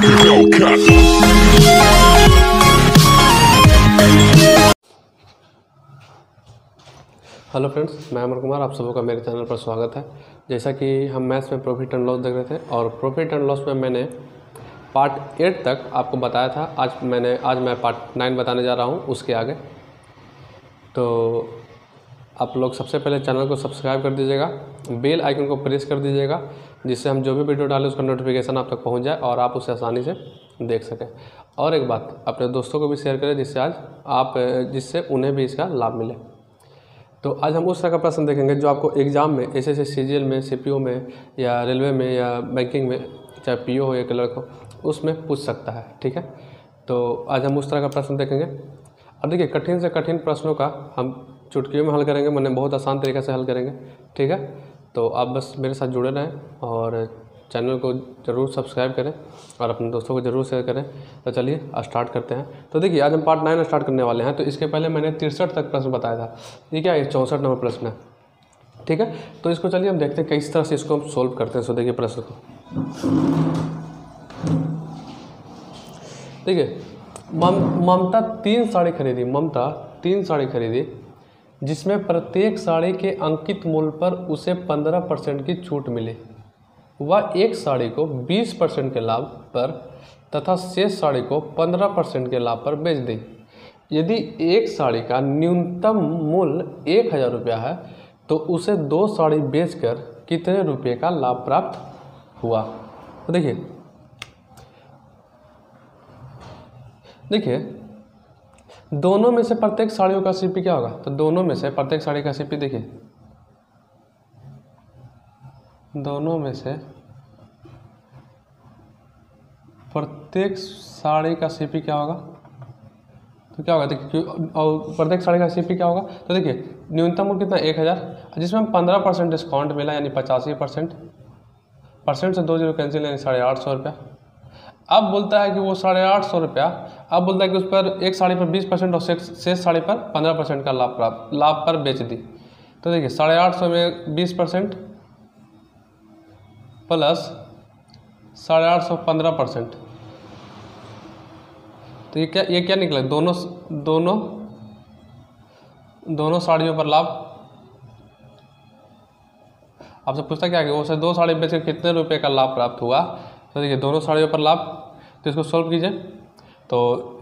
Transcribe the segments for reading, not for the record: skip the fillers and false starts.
Hello friends, मैं अमर कुमार, आप सबों का मेरे चैनल पर स्वागत है। जैसा कि हम मैथ्स में प्रॉफिट एंड लॉस देख रहे थे और प्रॉफिट एंड लॉस में मैंने पार्ट 8 तक आपको बताया था। आज मैं पार्ट 9 बताने जा रहा हूँ उसके आगे। तो आप लोग सबसे पहले चैनल को सब्सक्राइब कर दीजिएगा, बेल आइकन को प्रेस कर दीजिएगा, जिससे हम जो भी वीडियो डालें उसका नोटिफिकेशन आप तक पहुँच जाए और आप उसे आसानी से देख सकें। और एक बात, अपने दोस्तों को भी शेयर करें जिससे उन्हें भी इसका लाभ मिले। तो आज हम उस तरह का प्रश्न देखेंगे जो आपको एग्जाम में ऐसे सीजीएल में, सीपीओ में या रेलवे में या बैंकिंग में, चाहे पीओ हो या क्लर्क हो, उसमें पूछ सकता है। ठीक है, तो आज हम उस तरह का प्रश्न देखेंगे। और देखिए, कठिन से कठिन प्रश्नों का हम चुटकियों में हल करेंगे, मैंने बहुत आसान तरीके से हल करेंगे। ठीक है, तो आप बस मेरे साथ जुड़े रहें और चैनल को ज़रूर सब्सक्राइब करें और अपने दोस्तों को ज़रूर शेयर करें। तो चलिए स्टार्ट करते हैं। तो देखिए, आज हम पार्ट 9 स्टार्ट करने वाले हैं। तो इसके पहले मैंने 63 तक प्रश्न बताया था। ये क्या है? 64 नंबर प्रश्न है। ठीक है, तो इसको चलिए हम देखते हैं किस तरह से इसको हम सोल्व करते हैं। सो देखिए प्रश्न को, देखिए, ममता 3 साड़ी खरीदी जिसमें प्रत्येक साड़ी के अंकित मूल्य पर उसे 15% की छूट मिली। वह एक साड़ी को 20% के लाभ पर तथा शेष साड़ी को 15% के लाभ पर बेच दी। यदि एक साड़ी का न्यूनतम मूल्य 1000 रुपया है तो उसे 2 साड़ी बेचकर कितने रुपये का लाभ प्राप्त हुआ? तो देखिए, दोनों में से प्रत्येक साड़ियों का सीपी क्या होगा? तो दोनों में से प्रत्येक साड़ी का सीपी, देखिए, दोनों में से प्रत्येक साड़ी का सीपी क्या होगा? तो क्या होगा? देखिए, और प्रत्येक साड़ी का सीपी क्या होगा? तो देखिए, न्यूनतम मूल्य कितना? 1000, जिसमें 15% डिस्काउंट मिला यानी 85%। परसेंट से 2 जीरो कैंसिल यानी 850 रुपया। अब बोलता है कि वो 850 रुपया, अब बोलता है कि उस पर एक साड़ी पर 20% और शेष साड़ी पर 15% का लाभ पर बेच दी। तो देखिए, 850 में 20% प्लस 850 15%, तो ये क्या निकला? दोनों साड़ियों पर लाभ। आपसे पूछता क्या है कि उसे 2 साड़ी बेचकर कितने रुपए का लाभ प्राप्त हुआ? तो देखिए, दोनों साड़ियों पर लाभ। तो इसको सॉल्व कीजिए। तो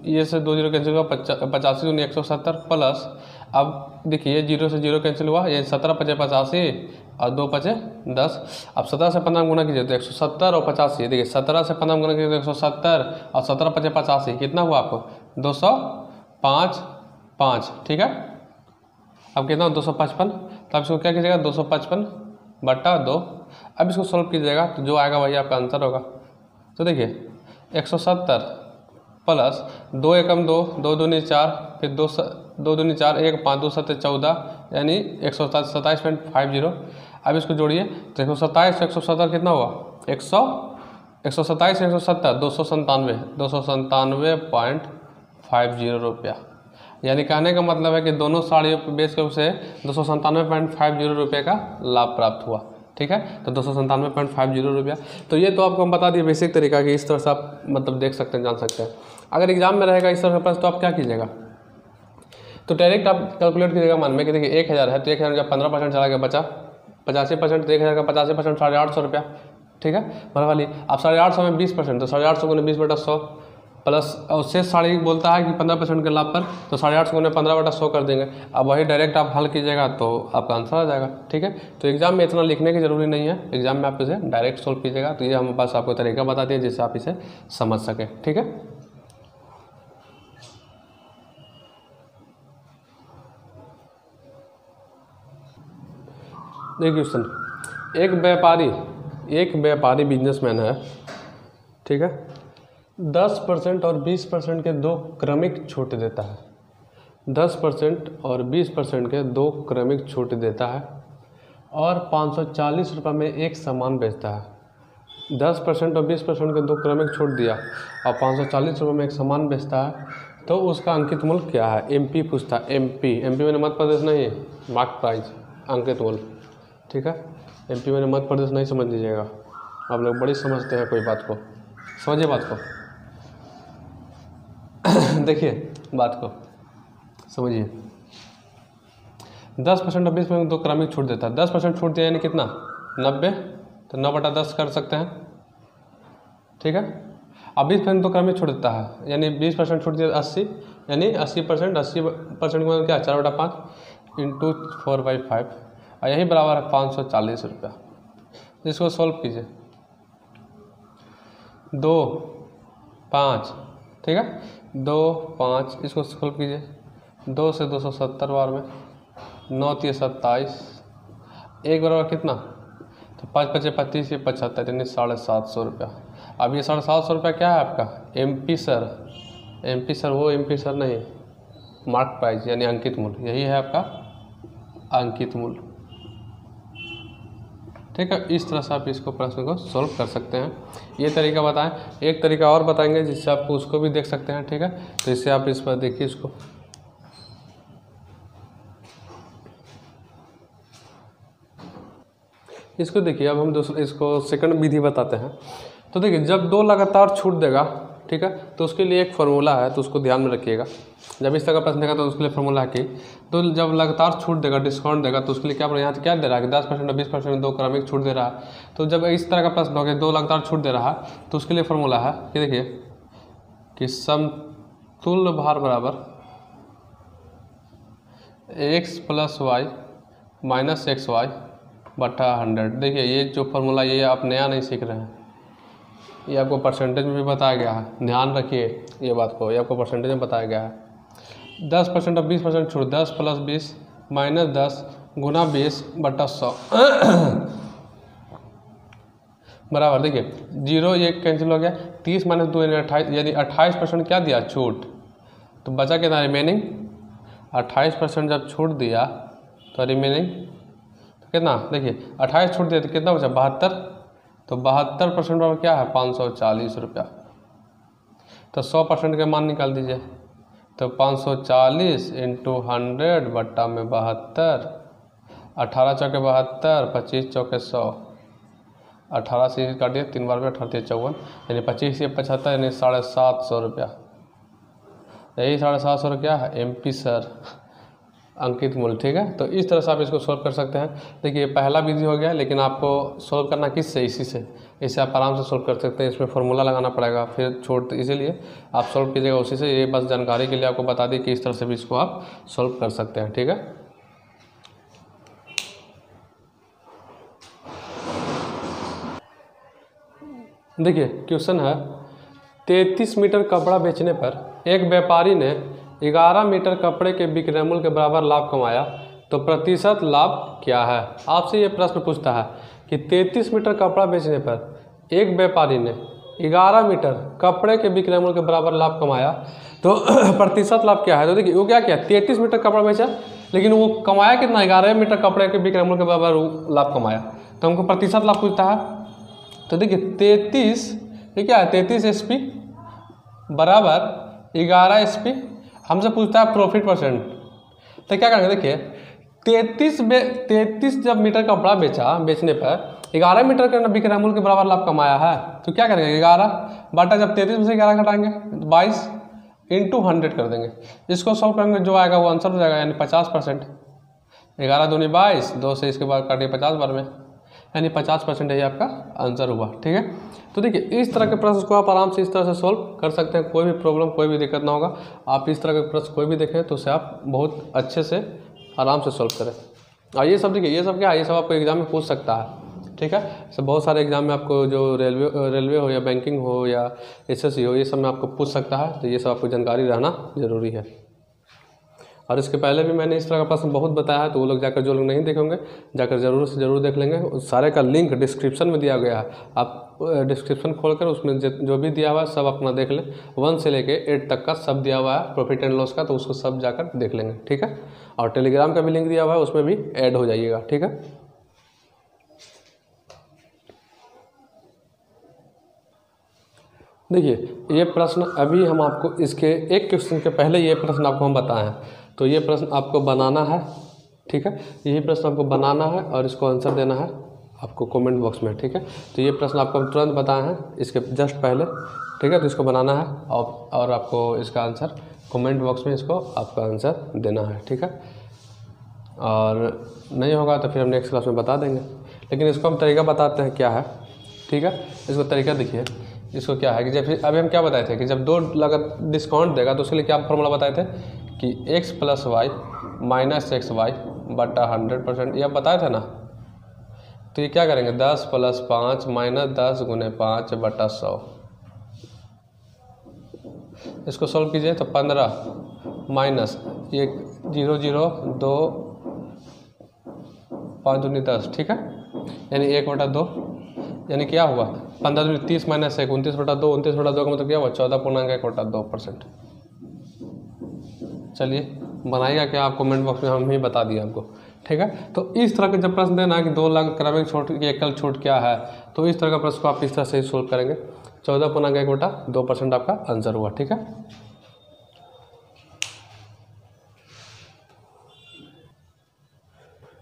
ये से 2 जीरो कैंसिल हुआ, 85 दूनी 170 प्लस, अब देखिए 0 से 0 कैंसिल हुआ, ये 17 पचे 85 और 2 पचे 10। अब 17 से 15 गुना कीजिए तो 170 और 85। देखिए, 17 से 15 गुना कीजिए तो 170 और 17 पचे 85, कितना हुआ आपको? 205। ठीक है, अब कितना? 255। तो आप इसको क्या कीजिएगा? 255/2। अब इसको सॉल्व कीजिएगा तो जो आएगा वही आपका आंसर होगा। तो देखिए, 170 प्लस 2 एकम 2, 2 दूनी 4, फिर 2 दूनी 4, 1 5 2 7 14 यानी 127.50। अब इसको जोड़िए तो 127 170 कितना हुआ? 127 170 297.50 रुपया। यानी कहने का मतलब है कि दोनों साड़ियों पर बेच कर उसे 297.50 रुपये का लाभ प्राप्त हुआ। ठीक है, तो 297.50 रुपया। तो ये तो आपको हम बता दिए बेसिक तरीका कि इस तरह से आप मतलब देख सकते हैं, जान सकते हैं। अगर एग्जाम में रहेगा इस तरह का प्रश्न तो आप क्या कीजिएगा? तो डायरेक्ट आप कैलकुलेट कीजिएगा मन में कि देखिए 1000 है तो 1000 का 15% चला गया, बचा 85%, तो 1000 का 85% 850 रुपया। ठीक है, मतलब वाली आप 850 में 20%, तो 850 गुने 20/100 प्लस, और शेष साड़ी बोलता है कि 15% के लाभ पर, तो 850 गुने 15/100 कर देंगे। अब वही डायरेक्ट आप हल कीजिएगा तो आपका आंसर आ जाएगा। ठीक है, तो एग्जाम में इतना लिखने की जरूरी नहीं है, एग्जाम में आप इसे डायरेक्ट सोल्व कीजिएगा। तो ये हम बस आपको तरीका बता दिए जिससे आप इसे समझ सकें। ठीक है, देखिए क्वेश्चन, एक व्यापारी बिजनेसमैन है। ठीक है, 10% और 20% के 2 क्रमिक छूट देता है। 10% और 20% के 2 क्रमिक छूट देता है और 540 रुपये में एक सामान बेचता है। 10% और 20% के 2 क्रमिक छूट दिया और 540 रुपये में एक सामान बेचता है, तो उसका अंकित मूल्य क्या है? एमपी पूछता है। एमपी मैंने मध्य प्रदेश नहीं, मार्क प्राइस, अंकित मूल्य। ठीक है, एमपी मैंने मध्य प्रदेश नहीं, समझ लीजिएगा। आप लोग बड़ी समझते हैं कोई बात को। समझिए बात को। देखिए बात को समझिए। 10% और 20% दो क्रमिक छूट देता है। 10% छूट दिया यानी कितना 90, तो 9/10 कर सकते हैं, ठीक है। अब 20% तो क्रमिक छूट देता है यानी 20% छूट दिया 80, यानी 80%, 80% में क्या 4/5 इंटू 4/5 और यही बराबर है 540 रुपया। इसको सॉल्व कीजिए। 2, 5, ठीक है, 2, 5 इसको सॉल्व कीजिए। 2 से 270 बार में 9 × 27, 1 बराबर कितना, तो 5 × 5 = 25, ये 75 यानी 750 रुपया। अब ये 750 रुपया क्या है आपका MP सर, MP सर वो MP सर नहीं, मार्क प्राइस यानी अंकित मूल्य, यही है आपका अंकित मूल्य, ठीक है। इस तरह से आप इसको प्रश्न को सॉल्व कर सकते हैं। ये तरीका बताएं, एक तरीका और बताएंगे जिससे आपको उसको भी देख सकते हैं, ठीक है। तो इससे आप इस पर देखिए इसको, इसको देखिए। अब हम दूसरा इसको सेकंड विधि बताते हैं। तो देखिए जब दो लगातार छूट देगा, ठीक है, तो उसके लिए एक फार्मूला है, तो उसको ध्यान में रखिएगा। जब इस तरह का प्रश्न देगा तो उसके लिए फार्मूला है कि तो जब लगातार छूट देगा, डिस्काउंट देगा, तो उसके लिए क्या यहाँ क्या दे रहा है कि 10% और 20% दो क्रमिक छूट दे रहा है। तो जब इस तरह का प्रश्न हो गया दो लगातार छूट दे रहा है, तो उसके लिए फार्मूला है कि देखिए कि समतुल्य भार बराबर x + y - xy बटा 100। देखिए ये जो फार्मूला ये आप नया नहीं सीख रहे हैं, ये आपको परसेंटेज में भी बताया गया है, ध्यान रखिए ये बात को, ये आपको परसेंटेज में बताया गया है। 10% और 20% छूट, 10 + 20 - 10 × 20 बटा 100 बराबर, देखिए 0 ये कैंसिल हो गया, 30 - 2 यानी 28, यानी 28% क्या दिया छूट, तो बचा कितना रिमेनिंग 28%। जब छूट दिया तो रिमेनिंग कितना, देखिए 28 छूट दिया तो कितना बचा 72, तो 72% बराबर क्या है 540 रुपया। तो 100% के मान निकाल दीजिए, तो 540 × 100 बट्टा में 72, 18 × 72, 25 × 100, 18 से काट दिया 3 बार में 18 × 54 यानी 25 से 75 यानी 750 रुपया। यही 750 रुपया है MP सर अंकित मूल्य, ठीक है। तो इस तरह से आप इसको सोल्व कर सकते हैं। देखिए पहला विधि हो गया, लेकिन आपको सोल्व करना किससे, इसी से, इससे आप आराम से सोल्व कर सकते हैं। इसमें फार्मूला लगाना पड़ेगा फिर छोड़, इसीलिए आप सोल्व कीजिएगा उसी से। ये बस जानकारी के लिए आपको बता दी कि इस तरह से भी इसको आप सोल्व कर सकते हैं, ठीक है। देखिए क्वेश्चन है 33 मीटर कपड़ा बेचने पर एक व्यापारी ने 11 मीटर कपड़े के विक्रय मूल्य के बराबर लाभ कमाया, तो प्रतिशत लाभ क्या है। आपसे ये प्रश्न पूछता है कि 33 मीटर कपड़ा बेचने पर एक व्यापारी ने 11 मीटर कपड़े के विक्रय मूल्य के बराबर लाभ कमाया, तो प्रतिशत लाभ क्या है। तो देखिए वो क्या किया 33 मीटर कपड़ा बेचा, लेकिन वो कमाया कितना 11 मीटर कपड़े के विक्रय मूल्य के बराबर लाभ कमाया, तो हमको प्रतिशत लाभ पूछता है। तो देखिए 33 ये क्या है 33 SP बराबर 11 SP, हमसे पूछता है प्रॉफिट परसेंट। तो क्या करेंगे, देखिए 33 जब मीटर कपड़ा बेचा, बेचने पर 11 मीटर का विक्रय मूल्य के बराबर लाभ कमाया है, तो क्या करेंगे 11 बटा जब 33 में से 11 घटाएंगे 22 × 100 कर देंगे। इसको सॉल्व करेंगे जो आएगा वो आंसर हो जाएगा, यानी 50%। 11 दूनी 22, 2 से इसके बाद काटिए 50 बार में, यानी 50% यही आपका आंसर हुआ, ठीक है। तो देखिए इस तरह के प्रश्न को आप आराम से इस तरह से सोल्व कर सकते हैं, कोई भी प्रॉब्लम कोई भी दिक्कत ना होगा। आप इस तरह के प्रश्न कोई भी देखें तो उसे आप बहुत अच्छे से आराम से सोल्व करें। और ये सब देखिए ये सब क्या है, ये सब आपको एग्जाम में पूछ सकता है, ठीक है। सब बहुत सारे एग्जाम में आपको जो रेलवे हो या बैंकिंग हो या SSC हो, ये सब में आपको पूछ सकता है। तो ये सब आपको जानकारी रहना जरूरी है। और इसके पहले भी मैंने इस तरह का प्रश्न बहुत बताया है, तो वो लोग जाकर जो लोग नहीं देखे होंगे जाकर ज़रूर से ज़रूर देख लेंगे। उस सारे का लिंक डिस्क्रिप्शन में दिया गया है, आप डिस्क्रिप्शन खोलकर उसमें जो भी दिया हुआ है सब अपना देख लें। 1 से लेके 8 तक का सब दिया हुआ है प्रॉफिट एंड लॉस का, तो उसको सब जाकर देख लेंगे, ठीक है। और टेलीग्राम का भी लिंक दिया हुआ है, उसमें भी ऐड हो जाइएगा, ठीक है। देखिए ये प्रश्न अभी हम आपको इसके एक क्वेश्चन के पहले ये प्रश्न आपको हम बताए हैं, तो ये प्रश्न आपको बनाना है, ठीक है। यही प्रश्न आपको बनाना है और इसको आंसर देना है आपको कमेंट बॉक्स में, ठीक है। तो ये प्रश्न आपको हम तुरंत बताए हैं इसके जस्ट पहले, ठीक है। तो इसको बनाना है और आपको इसका आंसर कमेंट बॉक्स में इसको आपका आंसर देना है, ठीक है। और नहीं होगा तो फिर हम नेक्स्ट क्लास में बता देंगे, लेकिन इसको हम तरीका बताते हैं क्या है, ठीक है। इसको तरीका देखिए, इसको क्या है कि जब अभी हम क्या बताए थे कि जब दो अगर डिस्काउंट देगा तो उसके लिए क्या फॉर्मूला बताए थे कि x + y - xy बटा 100%, ये आप बताए थे ना। तो ये क्या करेंगे 10 + 5 - 10 × 5 बटा 100, इसको सॉल्व कीजिए तो 15 माइनस ये 0 0 2 5 दूनी 10, ठीक है, यानी 1/2, यानी क्या हुआ 15 दूनी 30 माइनस 1 29/2, 29/2 का मतलब क्या हुआ 14.1/2%। चलिए बनाएगा क्या आप कमेंट बॉक्स में, हम ही बता दिए आपको, ठीक है। तो इस तरह के जब प्रश्न देना कि 2 लाख क्रमिक छूट की एकल छूट क्या है, तो इस तरह का प्रश्न को आप इस तरह से ही सोल्व करेंगे। 14.1/2% आपका आंसर हुआ, ठीक है।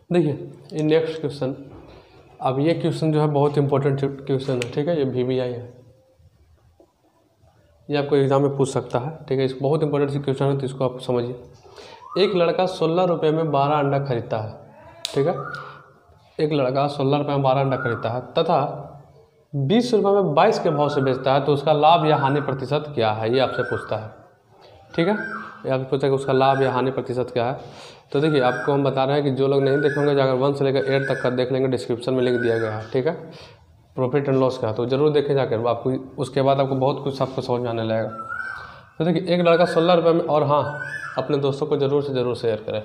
देखिए ये नेक्स्ट क्वेश्चन, अब ये क्वेश्चन जो है बहुत इंपॉर्टेंट क्वेश्चन है, ठीक है। ये VBI है, ये आपको एग्जाम में पूछ सकता है, ठीक है। इस बहुत इंपॉर्टेंट सी क्वेश्चन है, तो इसको आप समझिए। एक लड़का 16 रुपये में 12 अंडा खरीदता है, ठीक है। एक लड़का 16 रुपये में 12 अंडा खरीदता है तथा 20 रुपये में 22 के भाव से बेचता है, तो उसका लाभ या हानि प्रतिशत क्या है, ये आपसे पूछता है, ठीक है। ये आपसे पूछा कि उसका लाभ या हानि प्रतिशत क्या है। तो देखिए आपको हम बता रहे हैं कि जो लोग नहीं देखे होंगे, जाकर 1 से लेकर 8 तक का देख लेंगे, डिस्क्रिप्शन में लिंक दिया गया है, ठीक है, प्रॉफिट एंड लॉस का, तो जरूर देखें जाकर, आपको उसके बाद आपको बहुत कुछ आपको समझ में आने लगेगा। तो देखिए एक लड़का 16 रुपये में, और हाँ अपने दोस्तों को जरूर से जरूर शेयर करें।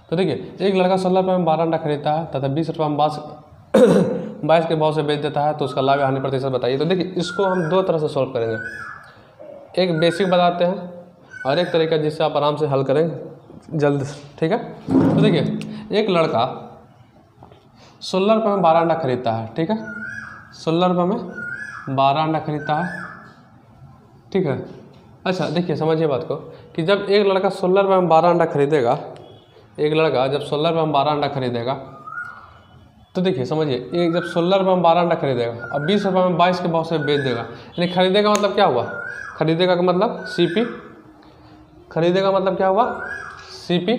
तो देखिए एक लड़का 16 रुपये में 12 अंडा खरीदता है तथा 20 रुपये में 22 के भाव से बेच देता है, तो उसका लाभ या हानि प्रतिशत बताइए। तो देखिए इसको हम 2 तरह से सॉल्व करेंगे, एक बेसिक बताते हैं और एक तरीका जिससे आप आराम से हल करेंगे जल्द, ठीक है। तो देखिए एक लड़का 16 रुपये में 12 अंडा खरीदता है, ठीक है, 16 रुपये में 12 अंडा खरीदता है, ठीक है। अच्छा देखिए समझिए बात को कि जब एक लड़का 16 रुपये में 12 अंडा खरीदेगा, एक लड़का जब 16 रुपये में 12 अंडा खरीदेगा, तो देखिए समझिए एक जब 16 रुपये में 12 अंडा खरीदेगा और 20 रुपये में 22 के भाव से बेच देगा, यानी खरीदेगा मतलब क्या हुआ, खरीदेगा का मतलब CP, खरीदेगा मतलब क्या हुआ CP,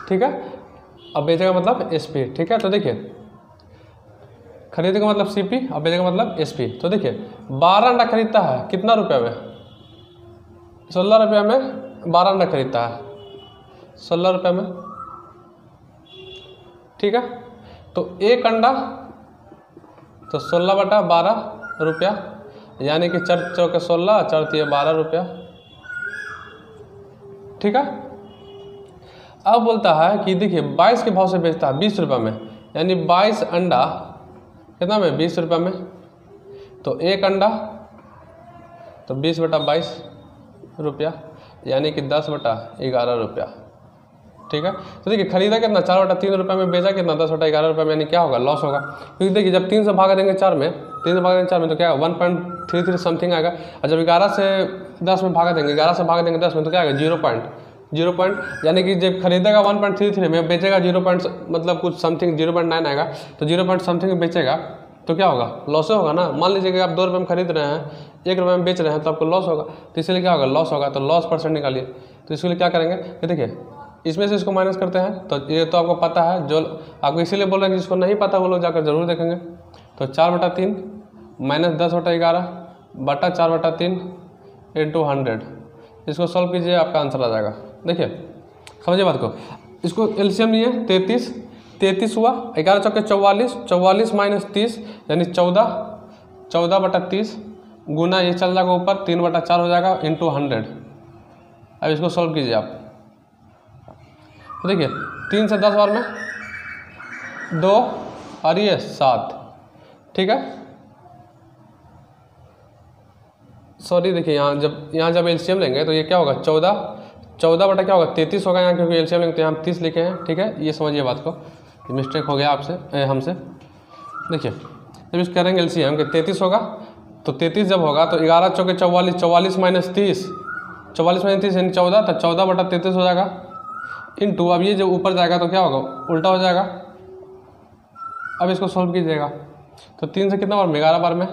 ठीक है, अब बेचेगा मतलब SP, ठीक है। तो देखिए खरीदेगा मतलब CP और बेचेगा मतलब SP। तो देखिए 12 अंडा खरीदता है कितना रुपये में, 16 रुपये में 12 अंडा खरीदता है, 16 रुपये में, ठीक है। तो एक अंडा तो 16/12 रुपया, यानी कि 4 चौके 16 4 तिये 12 रुपया, ठीक है। अब बोलता है कि देखिए 22 के भाव से बेचता है 20 रुपये में, यानी 22 अंडा कितना में 20 रुपये में, तो एक अंडा तो 20/22 रुपया, यानी कि 10/11 रुपया, ठीक है। तो देखिए खरीदा कितना 4/3 रुपये में, बेचा कितना 10/11 रुपये में, यानी क्या होगा लॉस होगा, क्योंकि देखिए जब 3 से भागा देंगे 4 में, 3 से भागा देंगे 4 में तो क्या 1.33 समथिंग आएगा, और जब 11 से 10 में भागा देंगे, 11 से भागा देंगे 10 में तो क्या आएगा 0. यानी कि जब खरीदेगा 1.33 में, बेचेगा 0. मतलब कुछ समथिंग 0.9 आएगा, तो 0. समथिंग बेचेगा तो क्या होगा लॉस होगा ना। मान लीजिए कि आप 2 रुपये में खरीद रहे हैं, 1 रुपये में बेच रहे हैं, तो आपको लॉस होगा, तो इसलिए क्या होगा लॉस होगा, तो लॉस % निकालिए। तो इसके लिए क्या करेंगे कि देखिए इसमें से इसको माइनस करते हैं, तो ये तो आपको पता है, जो आपको इसीलिए बोल रहे हैं कि जिसको नहीं पता वो लोग जाकर जरूर देखेंगे। तो 4/3 माइनस 10/11 बटा 4/3 इंटू 100, इसको सॉल्व कीजिए आपका आंसर आ जाएगा। देखिए समझिए बात को, इसको एलसीएम लिए 33 हुआ, 11 चौके 44, 44 माइनस 30 यानी 14/30 गुना ये चल जाएगा ऊपर 3/4 हो जाएगा इंटू 100। अब इसको सॉल्व कीजिए आप, तो देखिए 3 से 10 बार में 2 और ये 7, ठीक है। सॉरी देखिए यहाँ जब एलसीएम लेंगे तो ये क्या होगा 14 बटा क्या होगा 33 होगा यहाँ, क्योंकि एलसीएम लेंगे तो यहाँ 30 लिखे हैं, ठीक है। ये समझिए बात को, मिस्टेक हो गया आपसे हमसे। देखिए जब इस करेंगे एलसीएम के 33 होगा, तो 33 जब होगा तो 11 चौके 44, 44 माइनस 30, 44 माइनस 30 यानी 14, तो 14/33 हो जाएगा इंटू, अब ये जब ऊपर जाएगा तो क्या होगा उल्टा हो जाएगा, अब इसको सॉल्व कीजिएगा तो 3 से कितना बार में 11 बार में,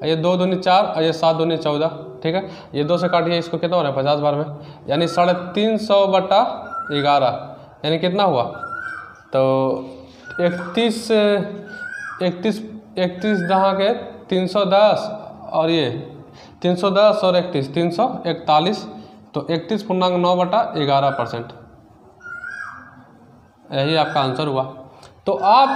ये 2 दूनी 4 और ये 7 दूनी 14, ठीक है। ये 2 से काटिए, इसको कितना हो रहा है 50 बार में, यानी 350/11 यानी कितना हुआ तो 31 दहाँ के 310 और ये 310 और 31 341, तो 31.9/11%, यही आपका आंसर हुआ। तो आप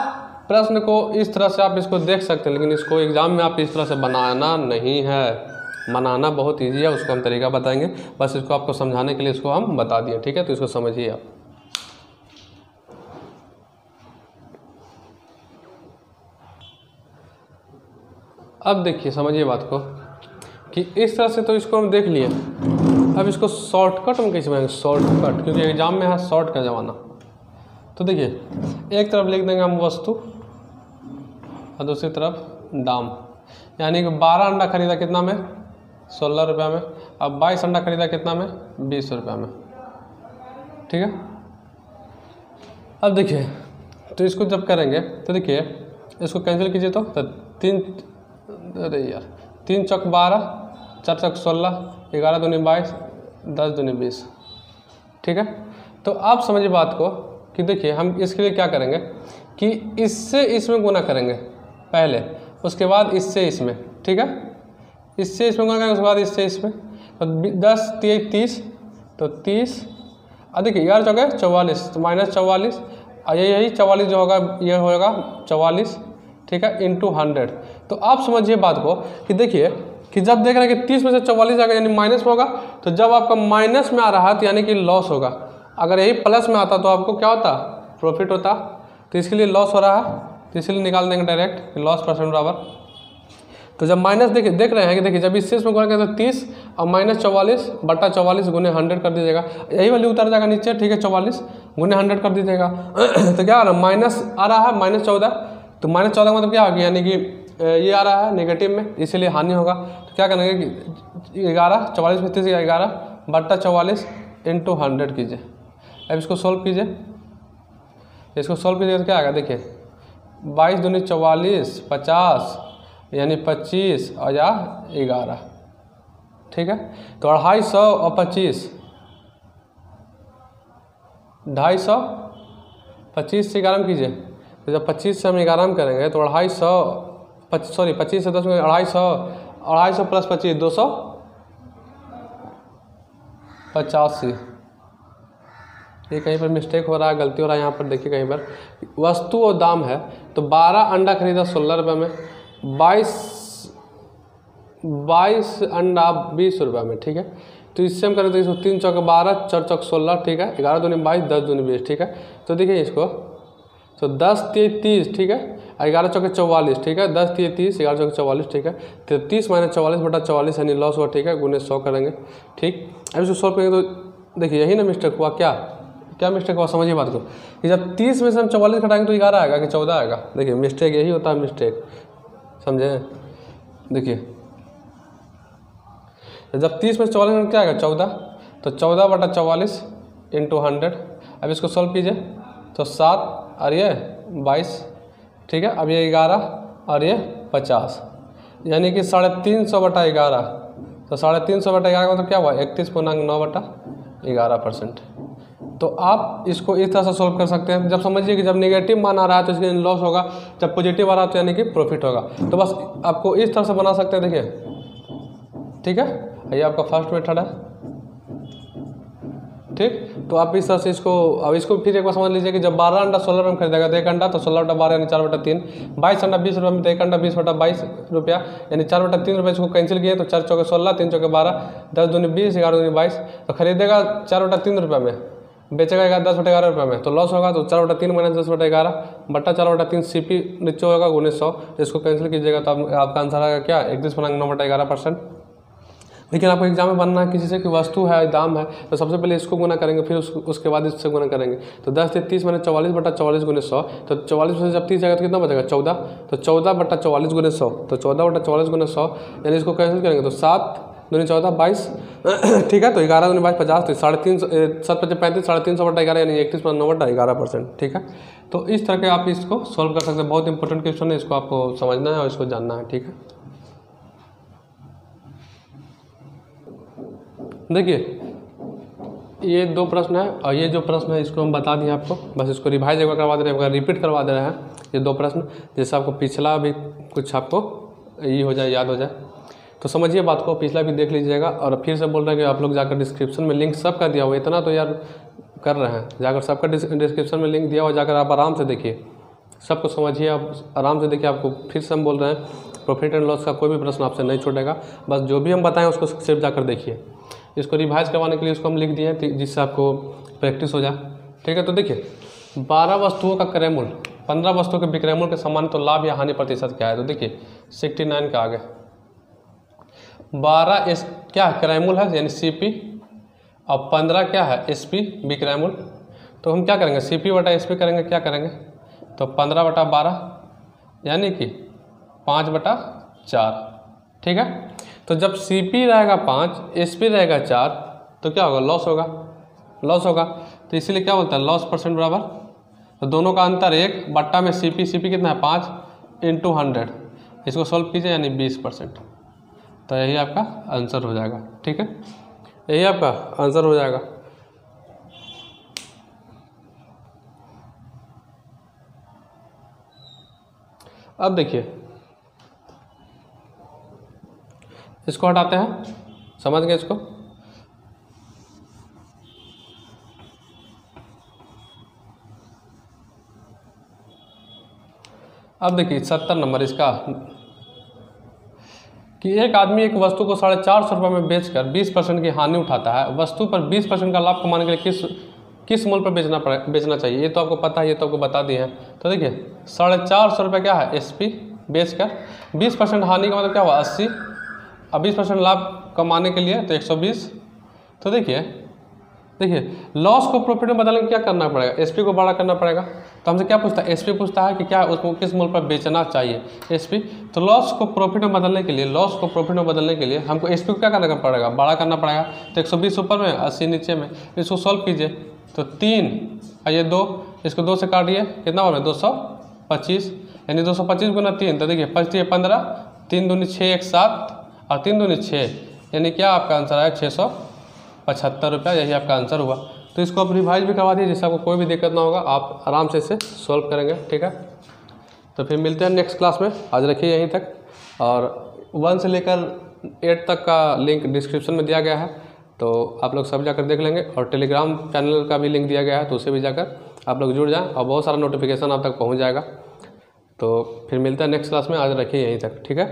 प्रश्न को इस तरह से आप इसको देख सकते हैं, लेकिन इसको एग्जाम में आप इस तरह से बनाना नहीं है। बनाना बहुत ईजी है, उसको हम तरीका बताएंगे, बस इसको आपको समझाने के लिए इसको हम बता दिए, ठीक है। तो इसको समझिए आप। अब देखिए, समझिए बात को कि इस तरह से तो इसको हम देख लिए। अब इसको शॉर्टकट हम कैसे बनाएंगे, शॉर्टकट, क्योंकि एग्जाम में है शॉर्ट का ज़माना। तो देखिए, एक तरफ लिख देंगे हम वस्तु और दूसरी तरफ दाम, यानी कि 12 अंडा खरीदा कितना में 16 रुपये में, अब 22 अंडा खरीदा कितना में 20 रुपये में, ठीक है। अब देखिए, तो इसको जब करेंगे तो देखिए, इसको कैंसिल कीजिए तो 3 चौक 12, 4 चौक 16, 11 दूनी 22, 10 दूनी 20, ठीक है। तो आप समझिए बात को कि देखिए, हम इसके लिए क्या करेंगे कि इससे इसमें गुना करेंगे पहले, उसके बाद इससे इसमें, ठीक है। इससे इसमें गुना करेंगे, उसके बाद इससे इसमें, तो 10 30, तो 30, और देखिए 11 चौके 44, तो -44, और यही 44 जो होगा ये होगा 44, ठीक है, इंटू 100। तो आप समझिए बात को कि देखिए कि जब देख रहे हैं कि 30 में से 44 आएगा यानी माइनस में होगा, तो जब आपका माइनस में आ रहा है तो यानी कि लॉस होगा। अगर यही प्लस में आता तो आपको क्या होता, प्रॉफिट होता। तो इसके लिए लॉस हो रहा है, तो इसलिए निकाल देंगे डायरेक्ट लॉस % बराबर। तो जब माइनस देख रहे हैं कि देखिए, जब इससे इसमें गुणा करें तो 30 और -44/44 गुने 100 कर दीजिएगा, यही वाली उतर जाएगा नीचे, ठीक है। 44 गुने 100 कर दीजिएगा तो क्या आ रहा है, माइनस आ रहा है -14, तो -14 मतलब क्या होगा, यानी कि ये आ रहा है नेगेटिव में, इसीलिए हानि होगा। तो क्या करेंगे कि 11 44 में 30 11/44 इंटू 100 कीजिए। अब इसको सोल्व कीजिए, इसको सोल्व कीजिए तो क्या आएगा, देखिए 22 दूनी 44, 50 यानी 25 और या 11, ठीक है। तो 250 और 25, 250, 25 से 11 कीजिए, तो जब 25 से हम 11 करेंगे तो 25 से 10 में 250 प्लस 25 285। ये कहीं पर मिस्टेक हो रहा है, गलती हो रहा है यहाँ पर, देखिए कहीं पर वस्तु और दाम है, तो 12 अंडा खरीदा 16 रुपये में, 22 अंडा 20 रुपये में, ठीक है। तो इससे हम करें तो इसको 3 चौके 12, 4 चौक 16, ठीक है, 11 दूनी 22, 10 दूनी 20, ठीक है। तो देखिए इसको, तो 10 30, ठीक है, 11 चौके 44, ठीक है, 10 30, 11 चौके 44, ठीक है। तो 30 - 44/44 यानी लॉस हुआ, ठीक है, गुने 100 करेंगे, ठीक। अब इसको सॉल्व करेंगे तो देखिए यही ना मिस्टेक हुआ, क्या मिस्टेक हुआ, समझिए बात को कि जब 30 में से हम 44 घटाएंगे तो 11 आएगा कि 14 आएगा। देखिए मिस्टेक यही होता है, मिस्टेक, समझे। देखिए जब 30 में से 44 में क्या आएगा 14, तो 14/44 इंटू 100। अब इसको सॉल्व कीजिए तो 7 और ये 22, ठीक है। अब ये 11 और ये 50, यानी कि 350/11, तो 350/11 मतलब क्या हुआ 31.9/11%। तो आप इसको इस तरह से सोल्व कर सकते हैं। जब समझिए कि जब नेगेटिव मान आ रहा है तो इसके लॉस होगा, जब पॉजिटिव आ रहा है तो यानी कि प्रॉफिट होगा। तो बस आपको इस तरह से बना सकते हैं, देखिए, ठीक है। ये आपका फर्स्ट मेथड है, ठीक। तो आप इस तरह से इसको, अब इसको फिर एक बार समझ लीजिए कि जब 12 अंडा 16 रुपये में खरीदेगा तो 1 अंडा, तो 16/12 यानी 4/3, 22 अंडा 20 रुपये में, तो 1 अंडा 20/22 रुपया यानी 4/3 रुपये। इसको कैंसिल किए तो 4 चौके 16, 3 चौके 12, 10 दूनी 20, 11 दूनी 22, तो खरीदेगा 4/3 रुपये में, बेचेगा 10/11 रुपये में, तो लॉस होगा। तो 4/3 - 10/11 बट्टा 4/3 CP नीचे होगा गुने 100। इसको कैंसिल कीजिएगा तो आपका आंसर आएगा क्या 31.9/11%। लेकिन आपको एग्जाम में बनना है किसी से कि वस्तु है दाम है, तो सबसे पहले इसको गुना करेंगे, फिर उसके बाद इससे गुना करेंगे। तो 10 से 30 - 44/44 गुने 100, तो 44 में से जब 30 जाएगा तो कितना बचेगा 14, तो 14/44 गुने 100, तो 14/44 गुने 100 यानी इसको कैंसिल करेंगे तो 7 दूनी 14 22, ठीक है। तो 11 दूनी 22 50, तो 350, 7 5 35, 350 बटा 11 यानी 31.9 बटा 11%, ठीक है। तो इस तरह के आप इसको सॉल्व कर सकते हैं। बहुत इंपॉर्टेंट क्वेश्चन है, इसको आपको समझना है और इसको जानना है, ठीक है। देखिए ये 2 प्रश्न है और ये जो प्रश्न है इसको हम बता दिए आपको, बस इसको रिवाइज एक बार करवा दे रहे हैं, रिपीट करवा दे रहे हैं ये 2 प्रश्न, जैसे आपको पिछला भी कुछ आपको ये हो जाए, याद हो जाए। तो समझिए बात को, पिछला भी देख लीजिएगा। और फिर से बोल रहे हैं कि आप लोग जाकर डिस्क्रिप्शन में लिंक सबका दिया हुआ, इतना तो यार कर रहे हैं, जाकर सबका डिस्क्रिप्शन में लिंक दिया हुआ, जाकर आप आराम से देखिए, सबको समझिए, आप आराम से देखिए। आपको फिर से हम बोल रहे हैं प्रॉफिट एंड लॉस का कोई भी प्रश्न आपसे नहीं छूटेगा, बस जो भी हम बताएं उसको सिर्फ जाकर देखिए। इसको रिवाइज करवाने के लिए इसको हम लिख दिए हैं जिससे आपको प्रैक्टिस हो जाए, ठीक है। तो देखिए 12 वस्तुओं का क्रय मूल्य 15 वस्तुओं के विक्रय मूल्य के समान, तो लाभ या हानि प्रतिशत क्या है? तो देखिए 69 का आगे 12 इस क्या है क्रय मूल्य है यानी CP, और 15 क्या है SP विक्रय मूल्य। तो हम क्या करेंगे CP बटा SP करेंगे, क्या करेंगे तो 15 बटा 12 यानी कि 5 बटा 4, ठीक है। तो जब CP रहेगा 5, SP रहेगा 4, तो क्या होगा लॉस होगा, लॉस होगा। तो इसीलिए क्या बोलता है लॉस परसेंट बराबर, तो दोनों का अंतर 1 बट्टा में CP कितना है 5 इंटू 100, इसको सॉल्व कीजिए यानी 20%। तो यही आपका आंसर हो जाएगा, ठीक है, यही आपका आंसर हो जाएगा। अब देखिए इसको हटाते हैं, समझ गए इसको। अब देखिए 70 नंबर इसका, कि एक आदमी एक वस्तु को 450 रुपये में बेचकर 20% की हानि उठाता है, वस्तु पर 20% का लाभ कमाने के लिए किस मूल्य पर बेचना चाहिए? ये तो आपको पता है, ये तो आपको बता दिए हैं। तो देखिए 450 रुपये क्या है SP बेचकर 20% हानि का मतलब क्या हुआ 80, अब 20% लाभ कमाने के लिए तो 120। तो देखिए लॉस को प्रॉफिट में बदलने के क्या करना पड़ेगा, SP को बड़ा करना पड़ेगा। तो हमसे क्या पूछता है SP पूछता है कि क्या उसको किस मूल्य पर बेचना चाहिए SP। तो लॉस को प्रॉफिट में बदलने के लिए हमको SP को क्या करना पड़ेगा बड़ा करना पड़ेगा। तो 120 ऊपर में 80 नीचे में, इसको सॉल्व कीजिए। तो 3 और ये 2, इसको 2 से काटिए कितना होगा 225, यानी 225 गुना 3, तो देखिए 5 15, 3 दूनी 6 1 7 और 3 दूनी 6, यानी क्या आपका आंसर आया 675 रुपया, यही आपका आंसर हुआ। तो इसको आप रिवाइज भी करवा दीजिए जिससे आपको कोई भी दिक्कत ना होगा, आप आराम से इसे सॉल्व करेंगे, ठीक है। तो फिर मिलते हैं नेक्स्ट क्लास में, आज रखिए यहीं तक। और 1 से लेकर 8 तक का लिंक डिस्क्रिप्शन में दिया गया है, तो आप लोग सब जाकर देख लेंगे। और टेलीग्राम चैनल का भी लिंक दिया गया है, तो उसे भी जाकर आप लोग जुड़ जाएँ और बहुत सारा नोटिफिकेशन आप तक पहुँच जाएगा। तो फिर मिलते हैं नेक्स्ट क्लास में, आज रखिए यहीं तक, ठीक है।